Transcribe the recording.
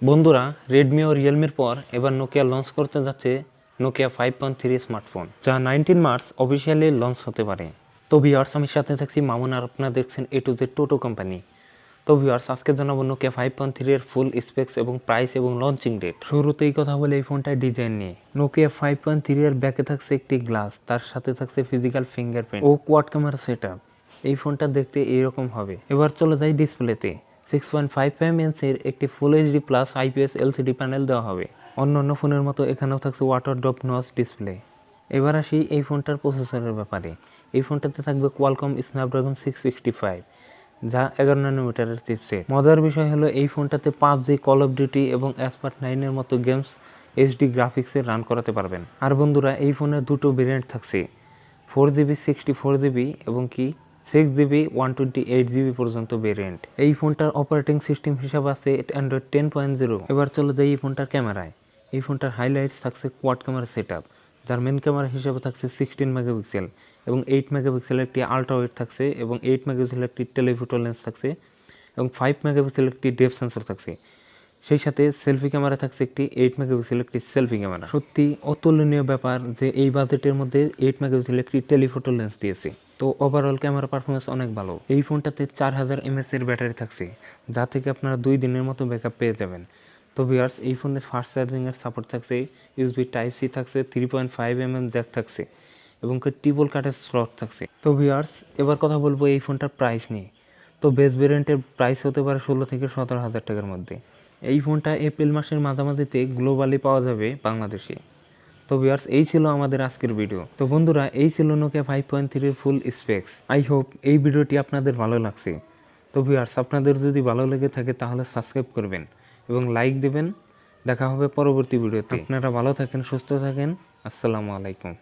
বন্ধুরা, রেডমি ও রিয়েলমির পর এবার নোকিয়া লঞ্চ করতে যাচ্ছে নোকিয়া 5.3 স্মার্টফোন, যা 19 মার্চ অফিসিয়ালি লঞ্চ হতে পারে। তো ভিউয়ার্স, আমি সাথে থাকছি মামুন, আর আপনারা দেখছেন A to Z toto company. তো ভিউয়ার্স, আজকে জানাবো নোকিয়া 5.3 এর ফুল স্পেক্স এবং প্রাইস এবং লঞ্চিং ডেট। শুরুতেই কথা বলে এই ফোনটার ডিজাইন নিয়ে। নোকিয়া 5.3 এর ব্যাকে থাকছে একটি গ্লাস, তার সাথে থাকছে ফিজিক্যাল ফিঙ্গারপ্রিন্ট ও কোয়াড ক্যামেরা সেটআপ। এই ফোনটা দেখতে এইরকম হবে। এবার চলে যাই ডিসপ্লেতে। 6.55 ইঞ্চের একটি full HD plus IPS LCD panel দেওয়া হবে। অন্যান্য ফোনের মতো এখানেও থাকছে ওয়াটার ড্রপ নচ ডিসপ্লে। এবার আসি এই ফোনটার প্রসেসরের ব্যাপারে। এই ফোনটাতে থাকবে কোয়ালকম স্ন্যাপড্রাগন 665, যা 11 ন্যানোমিটারের চিপসেট। মজার বিষয় হলো এই ফোনটাতে PUBG, কল অফ ডিউটি এবং অ্যাসপার্ট 9 এর মতো গেমস HD গ্রাফিক্সে রান করাতে পারবেন। আর বন্ধুরা, এই ফোনের দুটো ভেরিয়েন্ট থাকছে, 4GB 64GB এবং 6GB 128GB পর্যন্ত ভেরিয়েন্ট। এই ফোনটার অপারেটিং সিস্টেম হিসাবে আছে অ্যান্ড্রয়েড 10.0। এবার চলে যাই এই ফোনটার ক্যামেরায়। এই ফোনটার হাইলাইটস থাকছে কোয়াড ক্যামেরা সেটআপ, যার মেন ক্যামেরা হিসেবে থাকছে 16 মেগাপিক্সেল এবং 8 মেগাপিক্সেলের একটি আলট্রা ওয়াইড থাকছে এবং 8 মেগাপিক্সেলের একটি টেলিফোটো লেন্স থাকছে এবং 5 মেগাপিক্সেলের একটি ডেপথ সেন্সর থাকছে। সেই সাথে সেলফি ক্যামেরা থাকছে একটি 8 মেগাপিক্সেলের একটি সেলফি ক্যামেরা। সত্যি অতুলনীয় ব্যাপার যে এই বাজেটের মধ্যে 8 মেগাপিক্সেলের একটি টেলিফোটো লেন্স দিয়েছে। তো ওভারঅল ক্যামেরা পারফরমেন্স অনেক ভালো। এই ফোনটাতে 4000 mAh এর ব্যাটারি থাকছে, যা থেকে আপনারা 2 দিনের মতো ব্যাকআপ পেয়ে যাবেন। তো ভিউয়ার্স, এই ফোনে ফাস্ট চার্জিংয়ের সাপোর্ট থাকছে, USB Type-C থাকছে, 3.5mm জ্যাক থাকছে এবং ট্রিপল কাটের স্লট থাকছে। তো ভিউয়ার্স, এবার কথা বলবো এই ফোনটার প্রাইস নিয়ে। তো বেস ভেরিয়েন্টের প্রাইস হতে পারে 16 থেকে 17,000 টাকার মধ্যে। এই ফোনটা এপ্রিল মাসের মাঝামাঝিতে গ্লোবালি পাওয়া যাবে বাংলাদেশে। তো ভিউয়ার্স, এই ছিল আমাদের আজকের ভিডিও। তো বন্ধুরা, এই ছিল নোকিয়া 5.3 এর ফুল স্পেক্স। আই হোপ এই ভিডিওটি আপনাদের ভালো লাগছে। তো ভিউয়ার্স, আপনাদের যদি ভালো লেগে থাকে তাহলে সাবস্ক্রাইব করবেন এবং লাইক দেবেন। দেখা হবে পরবর্তী ভিডিওতে। আপনারা ভালো থাকেন, সুস্থ থাকেন। আসসালামু আলাইকুম।